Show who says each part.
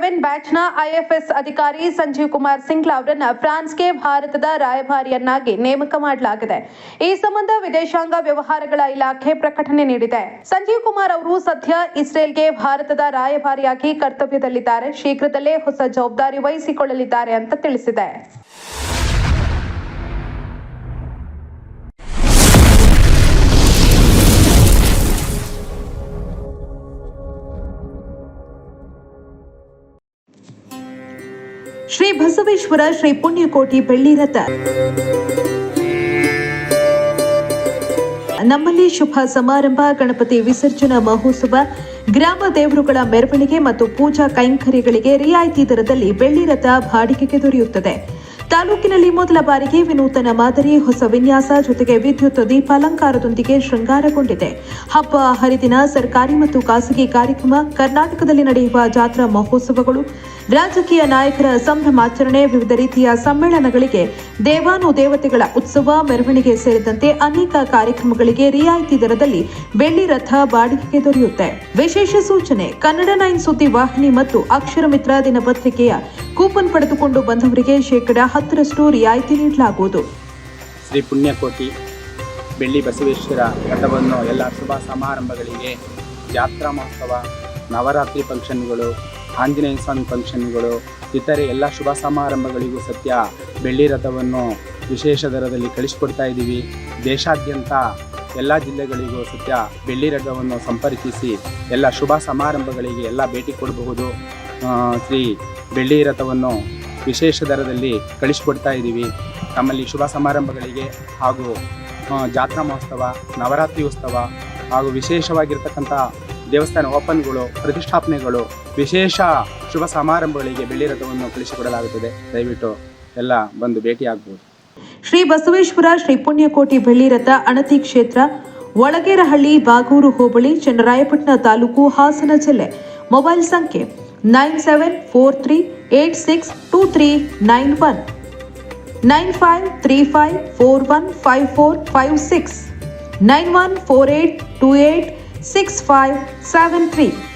Speaker 1: 7 ಬ್ಯಾಚ್ನ IFS ಅಧಿಕಾರಿ ಸಂಜೀವ್ ಕುಮಾರ್ ಸಿಂಗ್ಲಾ ಅವರನ್ನು ಫ್ರಾನ್ಸ್ಗೆ ಭಾರತದ ರಾಯಭಾರಿಯನ್ನಾಗಿ ನೇಮಕ ಮಾಡಲಾಗಿದೆ. ಈ ಸಂಬಂಧ ವಿದೇಶಾಂಗ ವ್ಯವಹಾರಗಳ ಇಲಾಖೆ ಪ್ರಕಟಣೆ ನೀಡಿದೆ. ಸಂಜೀವ್ ಕುಮಾರ್ ಅವರು ಸದ್ಯ ಇಸ್ರೇಲ್ಗೆ ಭಾರತದ ರಾಯಭಾರಿಯಾಗಿ ಕರ್ತವ್ಯದಲ್ಲಿದ್ದಾರೆ. ಶೀಘ್ರದಲ್ಲೇ ಹೊಸ ಜವಾಬ್ದಾರಿ ವಹಿಸಿಕೊಳ್ಳಲಿದ್ದಾರೆ ಅಂತ ತಿಳಿಸಿದೆ. ಶ್ರೀ ಬಸವೇಶ್ವರ ಶ್ರೀ ಪುಣ್ಯಕೋಟಿ ಬೆಳ್ಳಿ ರಥ ನಮ್ಮಲ್ಲಿ ಶುಭ ಸಮಾರಂಭ, ಗಣಪತಿ ವಿಸರ್ಜನಾ ಮಹೋತ್ಸವ, ಗ್ರಾಮ ದೇವರುಗಳ ಮೆರವಣಿಗೆ ಮತ್ತು ಪೂಜಾ ಕೈಂಕರ್ಯಗಳಿಗೆ ರಿಯಾಯಿತಿ ದರದಲ್ಲಿ ಬೆಳ್ಳಿ ರಥ ಬಾಡಿಗೆಗೆ ದೊರೆಯುತ್ತದೆ. ತಾಲೂಕಿನಲ್ಲಿ ಮೊದಲ ಬಾರಿಗೆ ವಿನೂತನ ಮಾದರಿ ಹೊಸ ವಿನ್ಯಾಸ ಜೊತೆಗೆ ವಿದ್ಯುತ್ ದೀಪಾಲಂಕಾರದೊಂದಿಗೆ ಶೃಂಗಾರಗೊಂಡಿದೆ. ಹಬ್ಬ ಹರಿದಿನ, ಸರ್ಕಾರಿ ಮತ್ತು ಖಾಸಗಿ ಕಾರ್ಯಕ್ರಮ, ಕರ್ನಾಟಕದಲ್ಲಿ ನಡೆಯುವ ಜಾತ್ರಾ ಮಹೋತ್ಸವಗಳು, ರಾಜಕೀಯ ನಾಯಕರ ಸಂಭ್ರಮಾಚರಣೆ, ವಿವಿಧ ರೀತಿಯ ಸಮ್ಮೇಳನಗಳಿಗೆ, ದೇವಾನುದೇವತೆಗಳ ಉತ್ಸವ, ಮೆರವಣಿಗೆ ಸೇರಿದಂತೆ ಅನೇಕ ಕಾರ್ಯಕ್ರಮಗಳಿಗೆ ರಿಯಾಯಿತಿ ದರದಲ್ಲಿ ಬೆಳ್ಳಿ ರಥ ಬಾಡಿಗೆಗೆ ದೊರೆಯುತ್ತೆ. ವಿಶೇಷ ಸೂಚನೆ: ಕನ್ನಡ 9 ಸುದ್ದಿ ವಾಹಿನಿ ಮತ್ತು ಅಕ್ಷರ ಮಿತ್ರ ದಿನಪತ್ರಿಕೆಯ ಕೂಪನ್ ಪಡೆದುಕೊಂಡು ಬಂದವರಿಗೆ 10% ರಿಯಾಯಿತಿ ನೀಡಲಾಗುವುದು.
Speaker 2: ಶ್ರೀ ಪುಣ್ಯಕೋಟಿ ಬೆಳ್ಳಿ ಬಸವೇಶ್ವರ ರಥವನ್ನು ಎಲ್ಲ ಶುಭ ಸಮಾರಂಭಗಳಿಗೆ, ಜಾತ್ರಾ ಮಹೋತ್ಸವ, ನವರಾತ್ರಿ ಫಂಕ್ಷನ್ಗಳು, ಆಂಜನೇಯ ಸ್ವಾಮಿ ಫಂಕ್ಷನ್ಗಳು, ಇತರೆ ಎಲ್ಲ ಶುಭ ಸಮಾರಂಭಗಳಿಗೂ ಸತ್ಯ ಬೆಳ್ಳಿ ರಥವನ್ನು ವಿಶೇಷ ದರದಲ್ಲಿ ಕಳಿಸಿಕೊಡ್ತಾ ಇದ್ದೀವಿ. ದೇಶಾದ್ಯಂತ ಎಲ್ಲ ಜಿಲ್ಲೆಗಳಿಗೂ ಸತ್ಯ ಬೆಳ್ಳಿ ರಥವನ್ನು ಸಂಪರ್ಕಿಸಿ ಎಲ್ಲ ಶುಭ ಸಮಾರಂಭಗಳಿಗೆ ಎಲ್ಲ ಭೇಟಿ ಕೊಡಬಹುದು. ಶ್ರೀ ಬೆಳ್ಳಿ ರಥವನ್ನು ವಿಶೇಷ ದರದಲ್ಲಿ ಕಳಿಸಿಕೊಡ್ತಾ ಇದ್ದೀವಿ. ನಮ್ಮಲ್ಲಿ ಶುಭ ಸಮಾರಂಭಗಳಿಗೆ ಹಾಗೂ ಜಾತ್ರಾ ಮಹೋತ್ಸವ, ನವರಾತ್ರಿ ಉತ್ಸವ ಹಾಗೂ ವಿಶೇಷವಾಗಿರ್ತಕ್ಕಂಥ ದೇವಸ್ಥಾನ ಓಪನ್ಗಳು, ಪ್ರತಿಷ್ಠಾಪನೆಗಳು, ವಿಶೇಷ ಶುಭ ಸಮಾರಂಭಗಳಿಗೆ ಬೆಳ್ಳಿ ರಥವನ್ನು ಕಳಿಸಿಕೊಡಲಾಗುತ್ತದೆ. ದಯವಿಟ್ಟು ಎಲ್ಲ ಬಂದು ಭೇಟಿಯಾಗಬಹುದು.
Speaker 1: ಶ್ರೀ ಬಸವೇಶ್ವರ ಶ್ರೀ ಪುಣ್ಯಕೋಟಿ ಬೆಳ್ಳಿ ರಥ ಅಣತಿ ಕ್ಷೇತ್ರ, ಒಳಗೇರಹಳ್ಳಿ, ಬಾಗೂರು ಹೋಬಳಿ, ಚನ್ನರಾಯಪಟ್ಟಣ ತಾಲೂಕು, ಹಾಸನ ಜಿಲ್ಲೆ. ಮೊಬೈಲ್ ಸಂಖ್ಯೆ 9743862391 9535415456 9148286573.